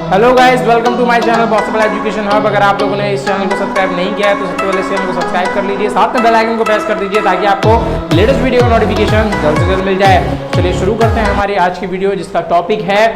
Hello guys, welcome to my channel possible education hub. अगर आप लोगों ने इस चैनल को सब्सक्राइब नहीं किया है तो सबसे पहले इस चैनल को सब्सक्राइब कर लीजिए, साथ में बेल आइकन को प्रेस कर दीजिए ताकि आपको लेटेस्ट वीडियो का नोटिफिकेशन जल्द से जल्द मिल जाए। चलिए शुरू करते हैं हमारी आज की वीडियो, जिसका टॉपिक है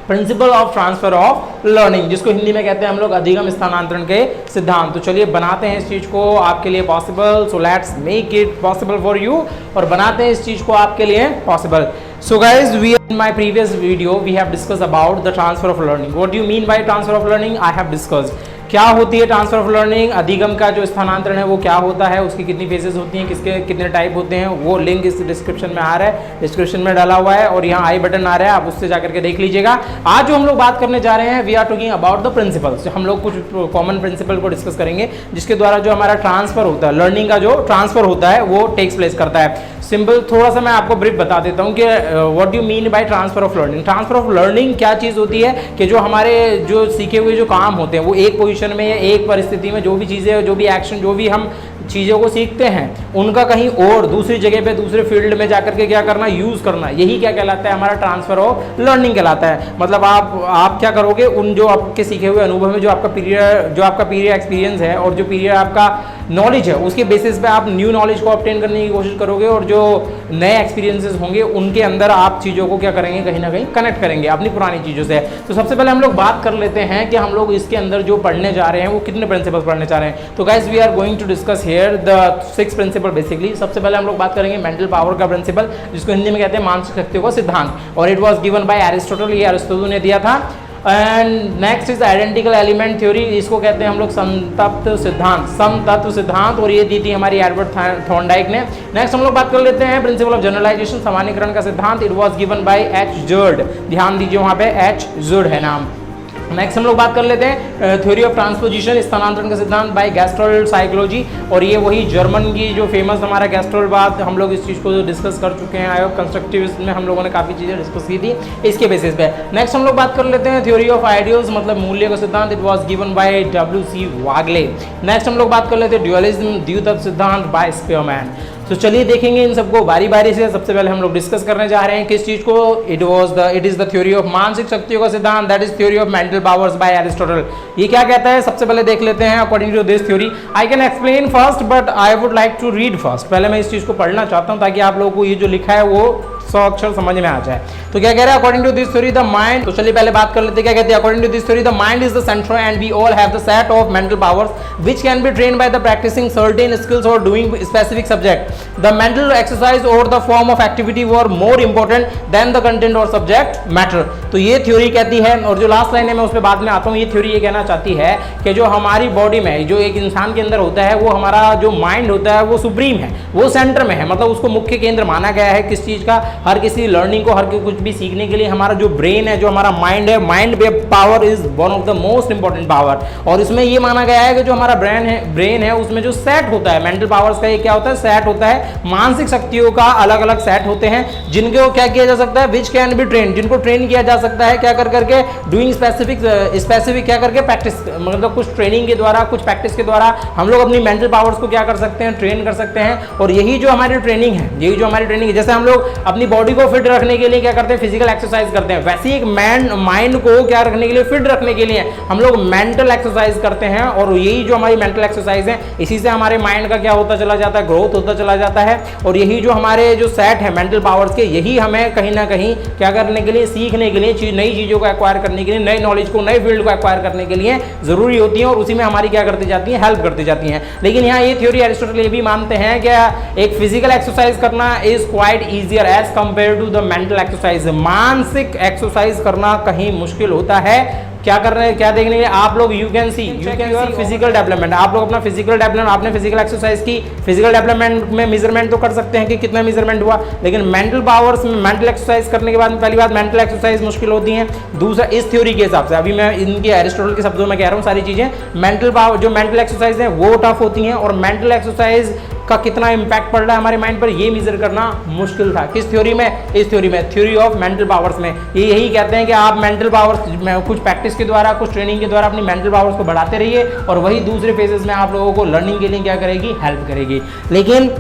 principle of transfer of learning, जिसको हिंदी में कहते हैं हम लोग अधिगम स्थानांतरण के सिद्धांत। तो चलिए बनाते हैं इस चीज को आपके लिए possible. So let's make it possible for you, और बनाते हैं इस चीज को आपके लिए possible. So guys, in my previous video we have discussed about the transfer of learning. What do you mean by transfer of learning? I have discussed क्या होती है ट्रांसफर ऑफ लर्निंग, अधिगम का जो स्थानांतरण है वो क्या होता है, उसकी कितनी फेजेस होती हैं, किसके कितने टाइप होते हैं, वो लिंक इस डिस्क्रिप्शन में आ रहा है, डिस्क्रिप्शन में डाला हुआ है, और यहाँ आई बटन आ रहा है, आप उससे जाकर के देख लीजिएगा। आज जो हम लोग बात करने जा रहे हैं, we are talking about the principles. हम लोग कुछ कॉमन प्रिंसिपल को डिस्कस करेंगे जिसके द्वारा जो हमारा ट्रांसफर होता है, लर्निंग का जो ट्रांसफर होता है वो टेक्स प्लेस करता है। सिंपल थोड़ा सा मैं आपको ब्रीफ बता देता हूँ कि what do mean by transfer of learning. Transfer of learning क्या चीज़ होती है कि जो हमारे जो सीखे हुए जो काम होते हैं वो एक पोजीशन में या एक परिस्थिति में जो भी चीज़ें, जो भी एक्शन, जो भी हम चीज़ों को सीखते हैं उनका कहीं और दूसरी जगह पे दूसरे फील्ड में जाकर के क्या करना, यूज़ करना, यही क्या कहलाता है, हमारा ट्रांसफर ऑफ लर्निंग कहलाता है। मतलब आप क्या करोगे, उन जो आपके सीखे हुए अनुभव में जो आपका पीरियड एक्सपीरियंस है और जो पीरियड आपका नॉलेज है उसके बेसिस पे आप न्यू नॉलेज को ऑब्टेन करने की कोशिश करोगे, और जो नए एक्सपीरियंसेस होंगे उनके अंदर आप चीज़ों को क्या करेंगे, कहीं ना कहीं कनेक्ट करेंगे अपनी पुरानी चीज़ों से। तो सबसे पहले हम लोग बात कर लेते हैं कि हम लोग इसके अंदर जो पढ़ने जा रहे हैं वो कितने प्रिंसिपल्स पढ़ने जा रहे हैं। तो guys we are going to discuss here the 6 principle basically. सबसे पहले हम लोग बात करेंगे मेंटल पावर का प्रिंसिपल, जिसको हिंदी में कहते हैं मानसिक शक्तियों का सिद्धांत, और it was given by Aristotle, ये अरिस्टोटल ने दिया था। And next is identical element theory, इसको कहते हैं हम लोग समतत्व सिद्धांत, और ये दी थी हमारी एडवर्ड थॉर्नडाइक ने। नेक्स्ट हम लोग बात कर लेते हैं प्रिंसिपल ऑफ जनरलाइजेशन, सामान्यीकरण का सिद्धांत, it was given by H GERD. ध्यान दीजिए वहां पे एच जर्ड है नाम। नेक्स्ट हम लोग बात कर लेते हैं थ्योरी ऑफ ट्रांसपोजिशन, स्थानांतरण का सिद्धांत बाय गैस्ट्रोल साइकोलॉजी, और ये वही जर्मन की जो फेमस हमारा गैस्ट्रोल बात, हम लोग इस चीज़ को डिस्कस कर चुके हैं। आयोग कंस्ट्रक्टिविज्म में हम लोगों ने काफ़ी चीज़ें डिस्कस की थी इसके बेसिस पे। नेक्स्ट हम लोग बात कर लेते हैं थ्योरी ऑफ आइडियल्स, मतलब मूल्य का सिद्धांत, it was given bye W.C. Wagle. Next हम लोग बात कर लेते हैं ड्यूअलिज्म, द्वितत्व सिद्धांत बाय स्पीयरमैन। तो चलिए देखेंगे इन सबको बारी बारी से। सबसे पहले हम लोग डिस्कस करने जा रहे हैं किस चीज को, it is the theory of मानसिक शक्तियों का सिद्धांत, that is theory of mental powers by Aristotle. ये क्या कहता है, सबसे पहले देख लेते हैं। According to this theory I can explain first but I would like to read first. पहले मैं इस चीज को पढ़ना चाहता हूं ताकि आप लोगों को ये जो लिखा है वो 100 अक्षर समझ में आ जाए। तो क्या कह रहा है, according to this theory the mind, तो चलिए पहले बात कर लेते हैं क्या कहते हैं। According to this theory the mind is the centre and we all have the set of mental powers which can be trained by the practising certain skills और doing specific subject. The mental exercise और the form of activity were more important than the content और subject matter. तो ये theory कहती है, और जो last line है मैं उस पर बाद में आता हूँ। ये थ्योरी ये कहना चाहती है कि जो हमारी बॉडी में, जो एक इंसान के अंदर होता है, वो हमारा जो माइंड होता है वो सुप्रीम है, वो सेंटर में है, मतलब उसको मुख्य केंद्र माना गया है किस चीज का, हर किसी लर्निंग को, हर कुछ भी सीखने के लिए हमारा जो ब्रेन है, जो हमारा माइंड है, mind power is one of the most important power. और इसमें ये माना गया है कि जो हमारा ब्रेन है उसमें जो सेट होता है मेंटल पावर्स का, ये क्या होता है, सेट होता है, मानसिक शक्तियों का अलग अलग सेट होते हैं जिनको क्या किया जा सकता है, विच कैन बी ट्रेन, जिनको ट्रेन किया जा सकता है क्या कर करके, डूइंग स्पेसिफिक क्या करके, प्रैक्टिस, मतलब कुछ ट्रेनिंग के द्वारा, कुछ प्रैक्टिस के द्वारा हम लोग अपनी मेंटल पावर्स को क्या कर सकते हैं, ट्रेन कर सकते हैं। और यही जो हमारी ट्रेनिंग है, यही जो हमारी ट्रेनिंग है, जैसे हम लोग अपनी बॉडी को फिट रखने के लिए क्या करते हैं, फिजिकल एक्सरसाइज करते हैं, वैसे एक माइंड को क्या रखने के लिए, फिट रखने के लिए हम लोग मेंटल एक्सरसाइज करते हैं। और यही जो हमारी मेंटल एक्सरसाइज है, इसी से हमारे माइंड का क्या होता चला जाता है, ग्रोथ होता चला जाता है। और यही जो हमारे जो सेट है मेंटल पावर्स के, यही हमें कहीं ना कहीं क्या करने के लिए, सीखने के लिए, नई चीजों को एक्वायर करने के लिए, नई नॉलेज को, नई फील्ड को एक्वायर करने के लिए जरूरी होती है, और उसी में हमारी क्या करती जाती है, हेल्प करती जाती है। लेकिन यहाँ ये थ्योरी एरिस्टोटल ये भी मानते हैं कि एक फिजिकल एक्सरसाइज करना is quite easier as compare to the mental exercise. मानसिक एक्सरसाइज करना कहीं मुश्किल होता है। क्या कर रहे हैं, क्या देखने के लिए आप लोग, you can see physical development, आप लोग अपना फिजिकल डेवलपमेंट, आपने फिजिकल एक्सरसाइज की, फिजिकल डेवलपमेंट में मेजरमेंट तो कर सकते हैं कि कितना मेजरमेंट हुआ, लेकिन मेंटल पावर्स में मेंटल एक्सरसाइज करने के बाद पहली बात मेंटल एक्सरसाइज मुश्किल होती है। दूसरा, इस थ्योरी के हिसाब से, अभी मैं इनके एरिस्टोटल के शब्दों में कह रहा हूँ सारी चीजें, मेंटल पावर, जो मेंटल एक्सरसाइज है वो टफ होती हैं, और मेंटल एक्सरसाइज का कितना इंपैक्ट पड़ रहा है हमारे माइंड पर, ये मेजर करना मुश्किल था। किस थ्योरी में, इस थ्योरी में, थ्योरी ऑफ मेंटल पावर्स में। ये यही कहते हैं कि आप मेंटल पावर्स में कुछ प्रैक्टिस के द्वारा, कुछ ट्रेनिंग के द्वारा अपनी मेंटल पावर्स को बढ़ाते रहिए, और वही दूसरे फेजेस में आप लोगों को लर्निंग के लिए क्या करेगी, हेल्प करेगी। लेकिन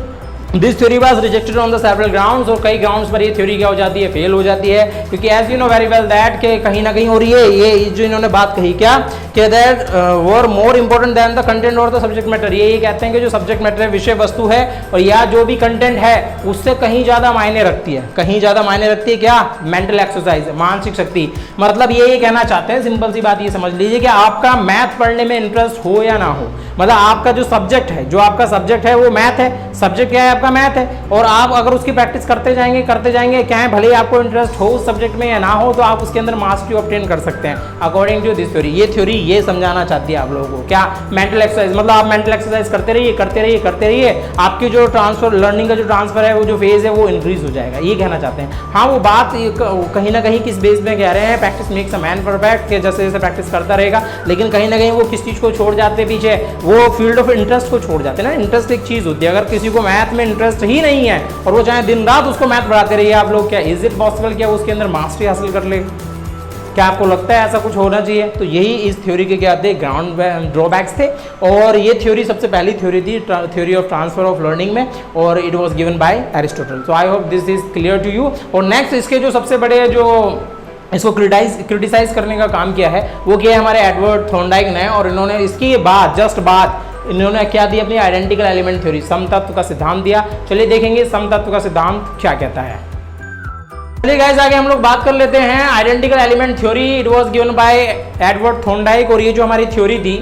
this theory was rejected on the several grounds, और कई ग्राउंड्स पर ये थ्योरी क्या हो जाती है, फेल हो जाती है, क्योंकि as you know very well that के कहीं ना कहीं, और ये जो इन्होंने बात कही क्या कि that were more important than the content और द सब्जेक्ट मैटर, ये कहते हैं कि जो सब्जेक्ट मैटर है, विषय वस्तु है, और या जो भी कंटेंट है उससे कहीं ज़्यादा मायने रखती है, कहीं ज़्यादा मायने रखती है क्या, मेंटल एक्सरसाइज, मानसिक शक्ति। मतलब ये कहना चाहते हैं, सिंपल सी बात ये समझ लीजिए कि आपका मैथ पढ़ने में इंटरेस्ट हो या ना हो, मतलब आपका जो सब्जेक्ट है, जो आपका सब्जेक्ट है वो मैथ है, सब्जेक्ट क्या है आपका मैथ है, और आप अगर उसकी प्रैक्टिस करते जाएंगे क्या है, भले ही आपको इंटरेस्ट हो उस सब्जेक्ट में या ना हो, तो आप उसके अंदर मास्टरी ऑब्टेन कर सकते हैं अकॉर्डिंग टू दिस थ्योरी। ये थ्योरी ये समझाना चाहती है आप लोगों को क्या, मेंटल एक्सरसाइज, मतलब आप मेंटल एक्सरसाइज करते रहिए, आपकी जो ट्रांसफर, लर्निंग का जो ट्रांसफर है, वो जो फेज है वो इंक्रीज हो जाएगा, ये कहना चाहते हैं। हाँ, वो बात कहीं ना कहीं किस बेस में कह रहे हैं, practice makes a man perfect, के जैसे जैसे प्रैक्टिस करता रहेगा, लेकिन कहीं ना कहीं वो किस चीज़ को छोड़ जाते हैं पीछे, वो फील्ड ऑफ इंटरेस्ट को छोड़ जाते हैं ना। इंटरेस्ट एक चीज़ होती है, अगर किसी को मैथ में इंटरेस्ट ही नहीं है और वो चाहे दिन रात उसको मैथ पढ़ाते रहिए आप लोग, क्या इज इट पॉसिबल क्या उसके अंदर मास्टरी हासिल कर ले? क्या आपको लगता है ऐसा कुछ होना चाहिए? तो यही इस थ्योरी के क्या थे, ग्राउंड ड्रॉबैक्स थे, और ये थ्योरी सबसे पहली थ्योरी थी theory of transfer of learning में, और it was given by Aristotle. So I hope this is clear to you. और नेक्स्ट इसके जो सबसे बड़े जो इसको क्रिटिसाइज करने का काम किया है वो किया है हमारे एडवर्ड थॉर्नडाइक ने, और इन्होंने इसकी बाद इन्होंने क्या दी, अपनी आइडेंटिकल एलिमेंट थ्योरी, समतत्व का सिद्धांत दिया। चलिए देखेंगे समतत्व का सिद्धांत क्या कहता है। चलिए गाइस, आगे हम लोग बात कर लेते हैं identical element theory. It was given bye Edward Thorndike, और ये जो हमारी थ्योरी थी,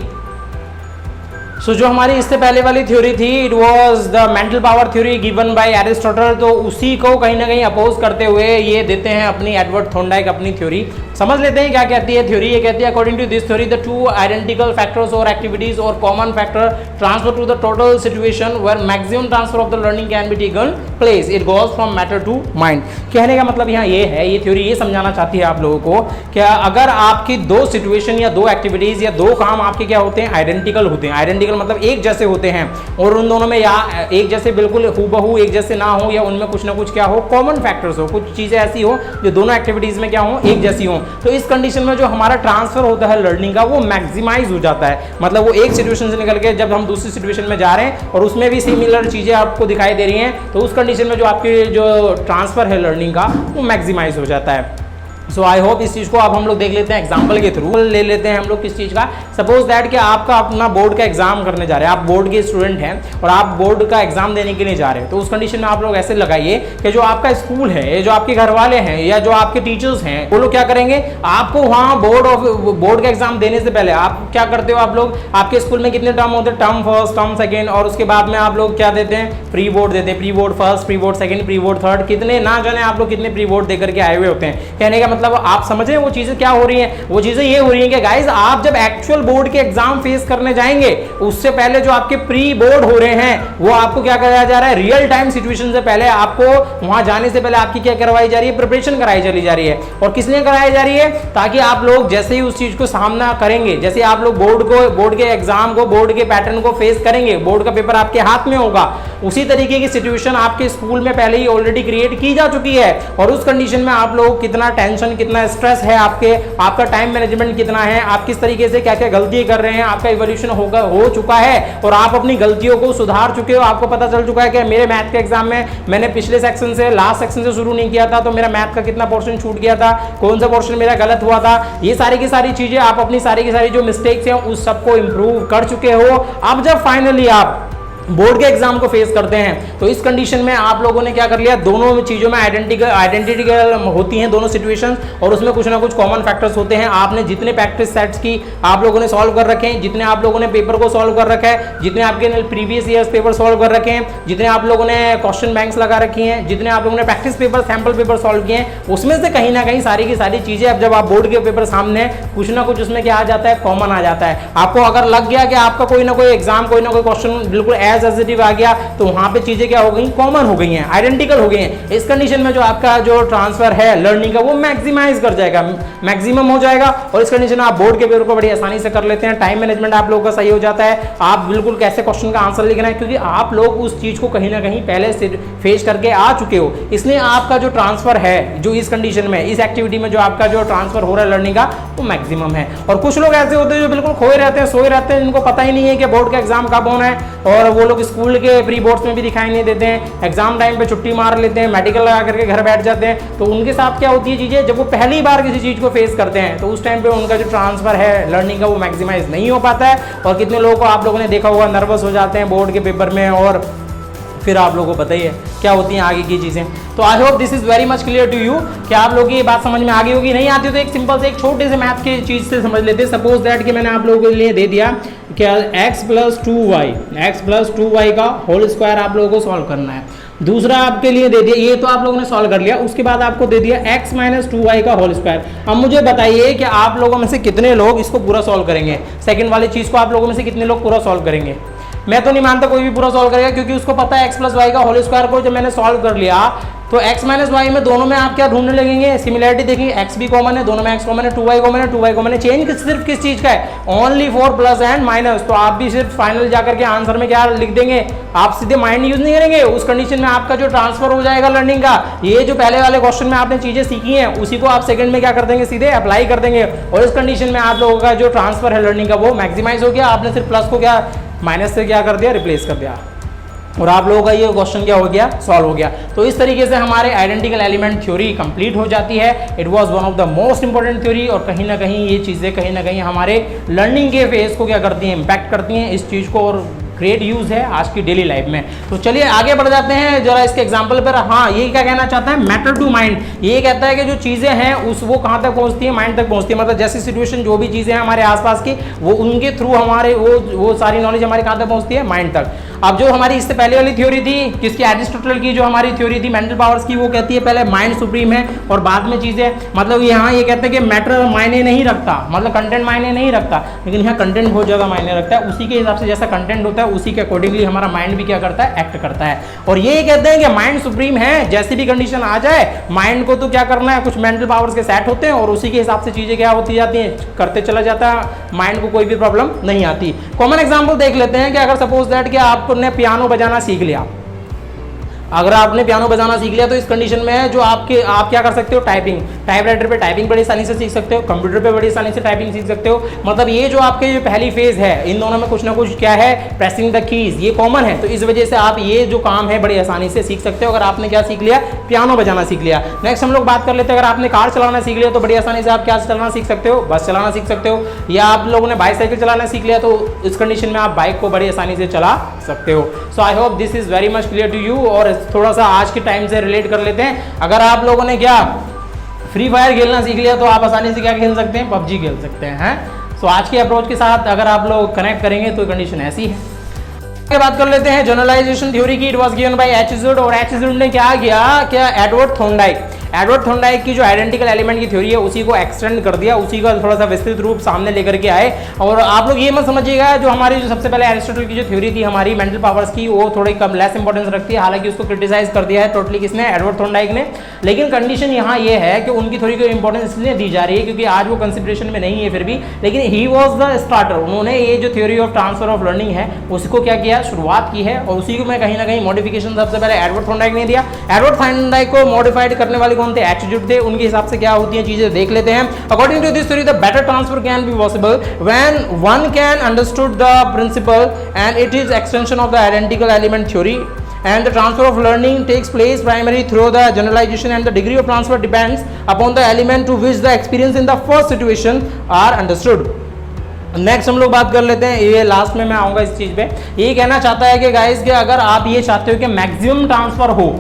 सो जो हमारी इससे पहले वाली थ्योरी थी, it was the mental power theory given by Aristotle, तो उसी को कहीं ना कहीं अपोज करते हुए ये देते हैं अपनी एडवर्ड थॉर्नडाइक अपनी थ्योरी। समझ लेते हैं क्या कहती है थ्योरी। ये कहती है according to this theory the two identical factors और एक्टिविटीज और common factor transfer to the total situation where maximum transfer of the learning can be taken place, it goes from matter to mind. कहने का मतलब यहाँ ये है, ये theory ये समझाना चाहती है आप लोगों को कि अगर आपकी दो सिचुएशन या दो एक्टिविटीज या दो काम आपके क्या होते हैं, आइडेंटिकल होते हैं, आइडेंटिकल मतलब एक जैसे होते हैं, और उन दोनों में या एक जैसे बिल्कुल हूबहू एक जैसे ना हो, या उनमें कुछ ना कुछ क्या हो, कॉमन फैक्टर्स हो, कुछ चीजें ऐसी हो जो दोनों एक्टिविटीज में क्या हो, एक जैसी हो, तो इस कंडीशन में जो हमारा ट्रांसफर होता है लर्निंग का वो मैक्सिमाइज हो जाता है। मतलब वो एक सिचुएशन से निकल के जब हम दूसरी सिचुएशन में जा रहे हैं और उसमें भी सिमिलर चीजें आपको दिखाई दे रही हैं, तो उस कंडीशन में जो आपकी जो ट्रांसफर है लर्निंग का वो मैक्सिमाइज हो जाता है। सो आई होप इस चीज़ को अब हम लोग देख लेते हैं एग्जाम्पल के थ्रू। ले लेते हैं हम लोग किस चीज़ का, सपोज दैट कि आपका अपना बोर्ड का एग्जाम करने जा रहे हैं, आप बोर्ड के स्टूडेंट हैं और आप बोर्ड का एग्जाम देने के लिए जा रहे हैं, तो उस कंडीशन में आप लोग ऐसे लगाइए कि जो आपका स्कूल है, जो आपके घर वाले हैं या जो आपके टीचर्स हैं, वो लोग क्या करेंगे, आपको वहाँ बोर्ड का एग्जाम देने से पहले आप क्या करते हो, आप लोग आपके स्कूल में कितने टर्म होते हैं, टर्म फर्स्ट, टर्म सेकेंड, और उसके बाद में आप लोग क्या देते हैं, प्री बोर्ड देते हैं, pre board first, pre board second, pre board third, कितने ना जाने आप लोग कितने प्री बोर्ड देकर के आए हुए होते हैं। कहने का मतलब आप समझ वो चीजें क्या हो रही हैं, वो चीजें ये हो रही हैं कि गाइस आप जब एक्चुअल बोर्ड के एग्जाम फेस करने जाएंगे उससे पहले जो आपके प्री बोर्ड हो रहे हैं वो आपको क्या कराया जा रहा है, रियल टाइम सिचुएशन से पहले आपको वहां जाने से पहले आपकी क्या करवाई जा रही है, प्रिपरेशन कराई चली जा रही है। और किस लिए कराई जा रही है, ताकि आप लोग जैसे ही उस चीज को सामना करेंगे, जैसे आप लोग बोर्ड के एग्जाम को, बोर्ड के पैटर्न को फेस करेंगे, बोर्ड का पेपर आपके हाथ में होगा, उसी तरीके की सिचुएशन आपके स्कूल में पहले ही ऑलरेडी क्रिएट की जा चुकी है, और उस कंडीशन में आप लोग कितना टेंशन, कितना स्ट्रेस है आपका टाइम मैनेजमेंट कितना है, आप किस तरीके से क्या क्या गलती कर रहे हैं, आपका इवोल्यूशन हो चुका है और आप अपनी गलतियों को सुधार चुके हो। आपको पता चल चुका है कि मेरे मैथ के एग्जाम में मैंने पिछले सेक्शन से लास्ट सेक्शन से शुरू नहीं किया था, तो मेरा मैथ का कितना पोर्शन छूट गया था, कौन सा पोर्शन मेरा गलत हुआ था, ये सारी की सारी चीजें आप अपनी सारी की सारी जो मिस्टेक्स हैं उस सबको इंप्रूव कर चुके हो। अब जब फाइनली आप बोर्ड के एग्जाम को फेस करते हैं तो इस कंडीशन में आप लोगों ने क्या कर लिया, दोनों चीजों में आइडेंटिकल होती हैं दोनों सिचुएशंस, और उसमें कुछ ना कुछ कॉमन फैक्टर्स होते हैं। आपने जितने प्रैक्टिस सेट्स की आप लोगों ने सॉल्व कर रखे हैं, जितने आप लोगों ने पेपर को सॉल्व कर रखा है, जितने आपके प्रीवियस ईयर्स पेपर सॉल्व कर रखे हैं, जितने आप लोगों ने क्वेश्चन बैंक्स लगा रखी हैं, जितने आप लोगों ने practice paper, sample paper solve किए हैं, उसमें से कहीं ना कहीं सारी की सारी चीजें अब जब आप बोर्ड के पेपर सामने, कुछ ना कुछ उसमें क्या आ जाता है, कॉमन आ जाता है। आपको अगर लग गया कि आपका कोई ना कोई एग्जाम, कोई ना कोई क्वेश्चन बिल्कुल एज इट आ गया, तो वहां पे चीजें क्या हो गई, कॉमन हो गई हैं, आइडेंटिकल हो गई हैं। इस कंडीशन में जो आपका जो ट्रांसफर है लर्निंग का वो मैक्सिमाइज कर जाएगा, मैक्सिमम हो जाएगा, और इस कंडीशन में आप बोर्ड के पेपर को बड़ी आसानी से कर लेते हैं। टाइम मैनेजमेंट आप लोगों का सही हो जाता है, आप बिल्कुल कैसे क्वेश्चन का आंसर लिखना है, क्योंकि आप लोग उस चीज को कहीं ना कहीं पहले से फेस करके आ चुके हो, इसलिए आपका जो ट्रांसफर है जो इस कंडीशन में, इस एक्टिविटी में जो आपका जो ट्रांसफर हो रहा है लर्निंग का, वो मैक्सिमम है। और कुछ लोग ऐसे होते हैं जो बिल्कुल खोए रहते हैं, सोए रहते हैं, जिनको पता ही नहीं है कि बोर्ड का एग्जाम कब होना है, और वो लोग स्कूल के प्री बोर्ड्स में भी दिखाई नहीं देते हैं, एग्जाम टाइम पे छुट्टी मार लेते हैं, मेडिकल लगा करके घर बैठ जाते हैं। तो उनके साथ क्या होती है चीजें, जब वो पहली बार किसी चीज को फेस करते हैं तो उस टाइम पे उनका जो ट्रांसफर है लर्निंग का वो मैक्सिमाइज नहीं हो पाता है। और कितने लोगों को आप लोगों ने देखा होगा नर्वस हो जाते हैं बोर्ड के पेपर में, और फिर आप लोगों को पता ही है क्या होती हैं आगे की चीज़ें। तो I hope this is very much clear to you कि आप लोगों की ये बात समझ में आ गई होगी। नहीं आती तो एक सिंपल से एक छोटे से मैथ की चीज़ से समझ लेते हैं। सपोज दैट कि मैंने आप लोगों के लिए दे दिया क्या x प्लस 2y का होल स्क्वायर आप लोगों को सॉल्व करना है। दूसरा आपके लिए दे दिया, ये तो आप लोगों ने सॉल्व कर लिया, उसके बाद आपको दे दिया x माइनस 2y का होल स्क्वायर। अब मुझे बताइए कि आप लोगों में से कितने लोग इसको पूरा सॉल्व करेंगे, सेकंड वाली चीज़ को आप लोगों में से कितने लोग पूरा सॉल्व करेंगे। मैं तो नहीं मानता कोई भी पूरा सॉल्व करेगा, क्योंकि उसको पता है x प्लस वाई का होल स्क्वायर को जब मैंने सॉल्व कर लिया तो x माइनस वाई में दोनों में आप क्या ढूंढने लगेंगे, सिमिलरिटी देखेंगे, x भी कॉमन है, दोनों में x कॉमन है, 2y कॉमन है, 2y कॉमन है, चेंज सिर्फ किस चीज का है, only for plus and minus. तो आप भी सिर्फ फाइनल जाकर के आंसर में क्या लिख देंगे, आप सीधे माइंड यूज नहीं करेंगे। उस कंडीशन में आपका जो ट्रांसफर हो जाएगा लर्निंग का, ये जो पहले वाले क्वेश्चन में आपने चीजें सीखी हैं उसी को आप सेकंड में क्या कर देंगे, सीधे अप्लाई कर देंगे। और इस कंडीशन में आप लोगों का जो ट्रांसफर है लर्निंग का वो मैक्सिमाइज हो गया। आपने सिर्फ प्लस को क्या माइनस से क्या कर दिया, रिप्लेस कर दिया, और आप लोगों का ये क्वेश्चन क्या हो गया, सॉल्व हो गया। तो इस तरीके से हमारे आइडेंटिकल एलिमेंट थ्योरी कंप्लीट हो जाती है। It was one of the most important theory, और कहीं ना कहीं ये चीज़ें कहीं ना कहीं हमारे लर्निंग के फेज को क्या करती हैं, इम्पैक्ट करती हैं इस चीज़ को, और ग्रेट यूज है आज की डेली लाइफ में। तो चलिए आगे बढ़ जाते हैं जरा इसके एग्जांपल पर। हाँ, ये क्या कहना चाहता है, मैटर टू माइंड। ये कहता है कि जो चीज़ें हैं उस वो कहाँ तक पहुँचती है, माइंड तक पहुँचती है। मतलब जैसी सिचुएशन जो भी चीज़ें हैं हमारे आसपास की, वो उनके थ्रू हमारे वो सारी नॉलेज हमारे कहाँ तक पहुँचती है, माइंड तक। अब जो हमारी इससे पहले वाली थ्योरी थी किसकी, एरिस्टोटल की जो हमारी थ्योरी थी मेंटल पावर्स की, वो कहती है पहले माइंड सुप्रीम है और बाद में चीज़ें। मतलब यहाँ ये कहते हैं कि मैटर मायने नहीं रखता, मतलब कंटेंट मायने नहीं रखता, लेकिन यहाँ कंटेंट बहुत ज़्यादा मायने रखता है। उसी के हिसाब से जैसा कंटेंट होता है उसी के अकॉर्डिंगली हमारा माइंड भी क्या करता है, एक्ट करता है। और ये कहते हैं कि माइंड सुप्रीम है, जैसी भी कंडीशन आ जाए माइंड को तो क्या करना है, कुछ मेंटल पावर्स के सेट होते हैं और उसी के हिसाब से चीजें क्या होती जाती हैं, करते चला जाता है, माइंड को कोई भी प्रॉब्लम नहीं आती। कॉमन एग्जांपल देख लेते हैं कि अगर सपोज दैट कि आपने पियानो बजाना सीख लिया, अगर आपने पियानो बजाना सीख लिया तो इस कंडीशन में जो आप क्या कर सकते हो, टाइपिंग, टाइपराइटर पे टाइपिंग बड़ी आसानी से सीख सकते हो, कंप्यूटर पे बड़ी आसानी से टाइपिंग सीख सकते हो। मतलब ये जो आपके जो पहली फेज है इन दोनों में कुछ ना कुछ क्या है, प्रेसिंग द कीज, ये कॉमन है। तो इस वजह से आप ये जो काम है बड़ी आसानी से सीख सकते हो अगर आपने क्या सीख लिया, पियानो बजाना सीख लिया। नेक्स्ट हम लोग बात कर लेते हैं, अगर आपने कार चलाना सीख लिया तो बड़ी आसानी से आप क्या चलाना सीख सकते हो, बस चलाना सीख सकते हो। या आप लोगों ने बाइसाइकिल चलाना सीख लिया तो इस कंडीशन में आप बाइक को बड़ी आसानी से चला सकते हो। So I hope this is very much clear to you. और थोड़ा सा आज के टाइम से रिलेट कर लेते हैं। अगर आप लोगों ने क्या फ्री फायर खेलना सीख लिया तो आप आसानी से क्या खेल सकते हैं, पबजी खेल सकते हैं। सो आज के अप्रोच के साथ अगर आप लोग कनेक्ट करेंगे तो कंडीशन ऐसी है। आगे बात कर लेते हैं जनरलाइजेशन थ्योरी की। इट वाज गिवन बाय एचजुड, और एचजुड ने क्या किया, क्या एडवर्ड थॉर्नडाइक की जो आइडेंटिकल एलिमेंट की थ्योरी है उसी को एक्सटेंड कर दिया, उसी का थोड़ा सा विस्तृत रूप सामने लेकर के आए। और आप लोग ये मत समझिएगा जो हमारी जो सबसे पहले एरिस्टोटल की जो थ्योरी थी हमारी मेंटल पावर्स की, वो थोड़ी कम लेस इंपॉर्टेंस रखती है। हालांकि उसको क्रिटिसाइज कर दिया है टोटली किसने, एडवर्ड थॉर्नडाइक ने। लेकिन कंडीशन यहाँ ये है कि उनकी थ्योरी को इंपॉर्टेंस इसलिए दी जा रही है क्योंकि आज वो कंसिडरेशन में नहीं है फिर भी, लेकिन ही वॉज द स्टार्टर। उन्होंने ये जो theory of transfer of learning है उसको क्या किया, शुरुआत की है, और उसी को मैं कहीं ना कहीं मॉडिफिकेशन सबसे पहले एडवर्ड थॉर्नडाइक ने दिया। एडवर्ड थॉर्नडाइक को मॉडिफाइड करने वाले कौन थे, एचजुड थे। उनके हिसाब से क्या होती हैं चीजें देख लेते हैं। According to this theory the better transfer can be possible when one can understood the principle and it is extension of the identical element theory and the transfer of learning takes place primarily through the generalization and the degree of transfer depends upon the element to which the experience in the first situation are understood। Next हम लोग बात कर लेते हैं, ये last में मैं आऊंगा इस चीज पे। ये कहना चाहता है कि गाइस कि अगर आप ये चाहते हो कि मैक्सिमम ट्रांसफर हो,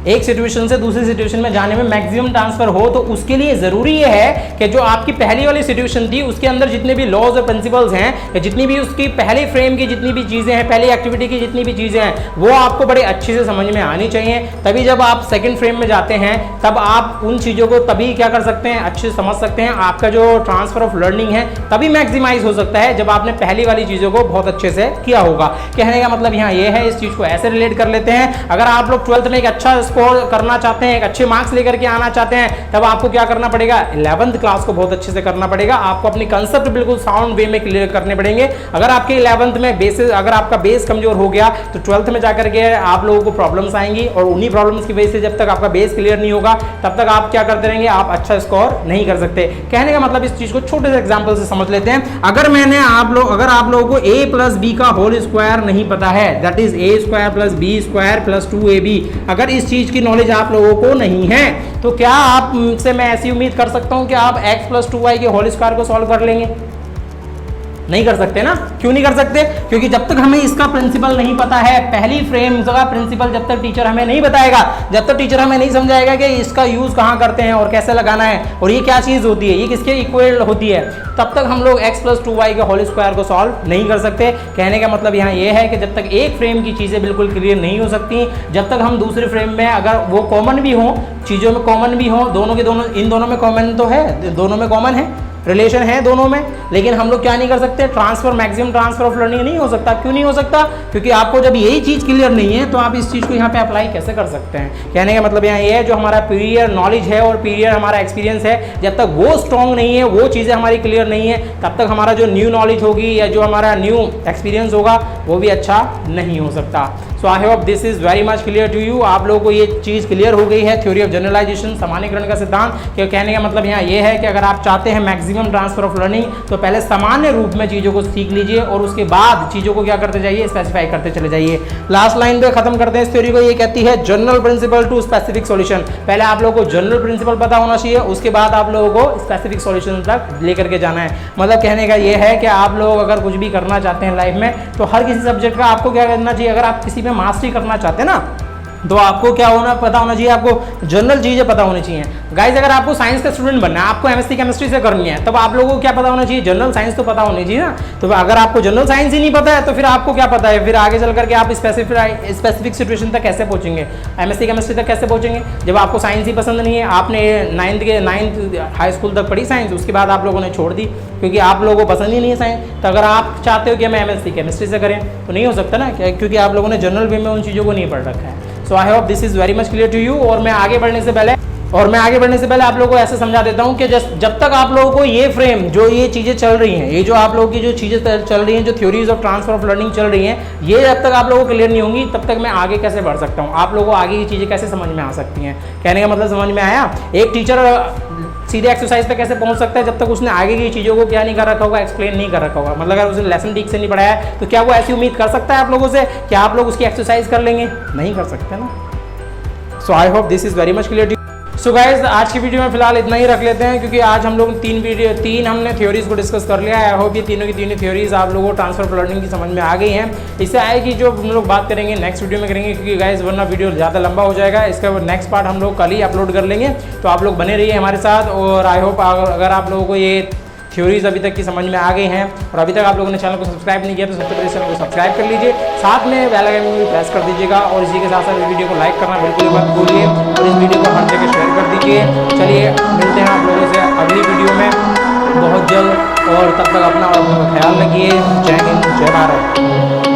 एक सिचुएशन से दूसरी सिचुएशन में जाने में मैक्सिमम ट्रांसफर हो, तो उसके लिए जरूरी ये है कि जो आपकी पहली वाली सिचुएशन थी उसके अंदर जितने भी लॉज और प्रिंसिपल्स हैं, या जितनी भी उसकी पहले फ्रेम की जितनी भी चीजें हैं, पहली एक्टिविटी की जितनी भी चीजें हैं, वो आपको बड़े अच्छे से समझ में आनी चाहिए। तभी जब आप सेकंड फ्रेम में जाते हैं तब आप उन चीजों को तभी क्या कर सकते हैं, अच्छे से समझ सकते हैं। आपका जो ट्रांसफर ऑफ लर्निंग है तभी मैक्सिमाइज हो सकता है जब आपने पहली वाली चीजों को बहुत अच्छे से किया होगा। कहने का मतलब यहाँ ये है, इस चीज को ऐसे रिलेट कर लेते हैं। अगर आप लोग 12th में एक अच्छा स्कोर करना चाहते हैं, एक अच्छे मार्क्स लेकर के आना चाहते हैं, तब आपको क्या करना पड़ेगा, 11th क्लास को बहुत अच्छे से करना पड़ेगा। आपको अपनी कंसेप्ट बिल्कुल साउंड वे में क्लियर करने पड़ेंगे। अगर आपके 11th में बेसिस, अगर आपका बेस कमजोर हो गया तो 12th में जाकर के आप लोगों को प्रॉब्लम्स आएंगी, और उन्हीं प्रॉब्लम्स की वजह से जब तक आपका बेस क्लियर नहीं होगा तब तक आप क्या करते रहेंगे, आप अच्छा स्कोर नहीं कर सकते। कहने का मतलब इस चीज को छोटे से एग्जांपल से समझ लेते हैं। अगर आप लोगों को a प्लस बी का होल स्क्वायर नहीं पता है, that is a square plus B square plus 2ab, अगर इस चीज की नॉलेज आप लोगों को नहीं है तो क्या आपसे मैं ऐसी उम्मीद कर सकता हूं कि आप x प्लस 2y के होल स्क्वायर को सॉल्व कर लेंगे? नहीं कर सकते ना। क्यों नहीं कर सकते? क्योंकि जब तक हमें इसका प्रिंसिपल नहीं पता है, पहली फ्रेम का प्रिंसिपल जब तक टीचर हमें नहीं बताएगा, जब तक टीचर हमें नहीं समझाएगा कि इसका यूज कहां करते हैं और कैसे लगाना है और ये क्या चीज होती है, ये किसके इक्वल होती है, तब तक हम लोग x प्लस 2y के होल स्क्वायर को सॉल्व नहीं कर सकते। कहने का मतलब यहाँ ये है कि जब तक एक फ्रेम की चीजें बिल्कुल क्लियर नहीं हो सकती, जब तक हम दूसरे फ्रेम में अगर वो कॉमन भी हो, चीजों में कॉमन भी हो, दोनों के दोनों, इन दोनों में कॉमन तो है, दोनों में कॉमन है, रिलेशन है दोनों में, लेकिन हम लोग क्या नहीं कर सकते, transfer, maximum transfer of learning नहीं हो सकता। क्यों नहीं हो सकता? क्योंकि आपको जब यही चीज क्लियर नहीं है तो आप इस चीज को यहाँ पे अप्लाई कैसे कर सकते हैं। कहने का मतलब यहाँ ये है, जो हमारा पीरियर नॉलेज है और पीरियर हमारा एक्सपीरियंस है, जब तक वो स्ट्रॉन्ग नहीं है, वो चीजें हमारी क्लियर नहीं है, तब तक हमारा जो न्यू नॉलेज होगी या जो हमारा न्यू एक्सपीरियंस होगा वो भी अच्छा नहीं हो सकता। So I hope this is very much clear to you. आप लोगों को ये चीज क्लियर हो गई है, थ्योरी ऑफ जनरलाइजेशन, सामान्यीकरण का सिद्धांत। कि कहने का मतलब यहाँ ये है कि अगर आप चाहते हैं मैक्सिमम ट्रांसफर ऑफ लर्निंग तो पहले सामान्य रूप में चीजों को सीख लीजिए और उसके बाद चीजों को क्या करते जाइए, स्पेसिफाई करते चले जाइए। लास्ट लाइन पे खत्म करते हैं इस थ्योरी को। ये कहती है general principle to specific solution. पहले आप लोगों को जनरल प्रिंसिपल पता होना चाहिए, उसके बाद आप लोगों को स्पेसिफिक सॉल्यूशन तक लेकर के जाना है। मतलब कहने का ये है कि आप लोग अगर कुछ भी करना चाहते हैं लाइफ में तो हर किसी सब्जेक्ट का आपको क्या करना चाहिए, अगर आप किसी में मास्टरी करना चाहते हैं ना तो आपको क्या पता होना चाहिए, आपको जनरल चीजें पता होनी चाहिए। गाइस अगर आपको साइंस का स्टूडेंट बनना है, आपको एमएससी केमिस्ट्री से करनी है, तब आप लोगों को क्या पता होना चाहिए, जनरल साइंस तो पता होनी चाहिए ना। तो अगर आपको जनरल साइंस ही नहीं पता है तो फिर आपको क्या पता है, फिर आगे चल करके आप स्पेसिफिक सिचुएशन तक कैसे पहुंचेंगे, एमएससी केमिस्ट्री तक कैसे पहुंचेंगे, जब आपको साइंस ही पसंद नहीं है। आपने नाइन्थ हाई स्कूल तक पढ़ी साइंस, उसके बाद आप लोगों ने छोड़ दी क्योंकि आप लोगों को पसंद ही नहीं है साइंस। तो अगर आप चाहते हो कि हम एमएससी केमिस्ट्री से करें तो नहीं हो सकता ना, क्योंकि आप लोगों ने जनरल वे में उन चीज़ों को नहीं पढ़ रखा है। So I hope this is very much clear to you. और मैं आगे बढ़ने से पहले आप लोगों को ऐसे समझा देता हूं कि जब तक आप लोगों को ये फ्रेम, जो ये चीजें चल रही हैं, ये जो आप लोगों की जो चीजें चल रही हैं, जो theories of transfer of learning चल रही हैं, ये जब तक आप लोगों को क्लियर नहीं होंगी तब तक मैं आगे कैसे बढ़ सकता हूं, आप लोगों को आगे की चीजें कैसे समझ में आ सकती हैं। कहने का मतलब समझ में आया? एक टीचर सीधे एक्सरसाइज पे कैसे पहुंच सकता है जब तक उसने आगे की चीज़ों को क्या नहीं कर रखा होगा, एक्सप्लेन नहीं कर रखा होगा। मतलब अगर उसने लेसन ठीक से नहीं पढ़ाया है तो क्या वो ऐसी उम्मीद कर सकता है आप लोगों से कि आप लोग उसकी एक्सरसाइज कर लेंगे? नहीं कर सकते ना। So I hope this is very much clear. So guys आज की वीडियो में फिलहाल इतना ही रख लेते हैं, क्योंकि आज हम लोग तीन हमने थ्योरीज को डिस्कस कर लिया है। आई होप ये तीनों की तीनों थ्योरीज आप लोगों को ट्रांसफर ऑफ लर्निंग की समझ में आ गई हैं। इससे आएगी जो हम लोग बात करेंगे नेक्स्ट वीडियो में करेंगे, क्योंकि गाइज वरना वीडियो ज़्यादा लंबा हो जाएगा। इसका नेक्स्ट पार्ट हम लोग कल ही अपलोड कर लेंगे, तो आप लोग बने रहिए हमारे साथ। और आई होप अगर आप लोगों को ये थ्योरीज अभी तक की समझ में आ गई हैं और अभी तक आप लोगों ने चैनल को सब्सक्राइब नहीं किया तो सबसे पहले चैनल को सब्सक्राइब कर लीजिए, साथ में बेल आइकन भी प्रेस कर दीजिएगा और इसी के साथ साथ वीडियो को लाइक करना बिल्कुल मत भूलिए और इस वीडियो को हर जगह शेयर कर दीजिए। चलिए मिलते हैं आप लोगों से अगली वीडियो में बहुत जल्द, और तब तक अपना और अपना ख्याल रखिए। जय हिंद, जय भारत।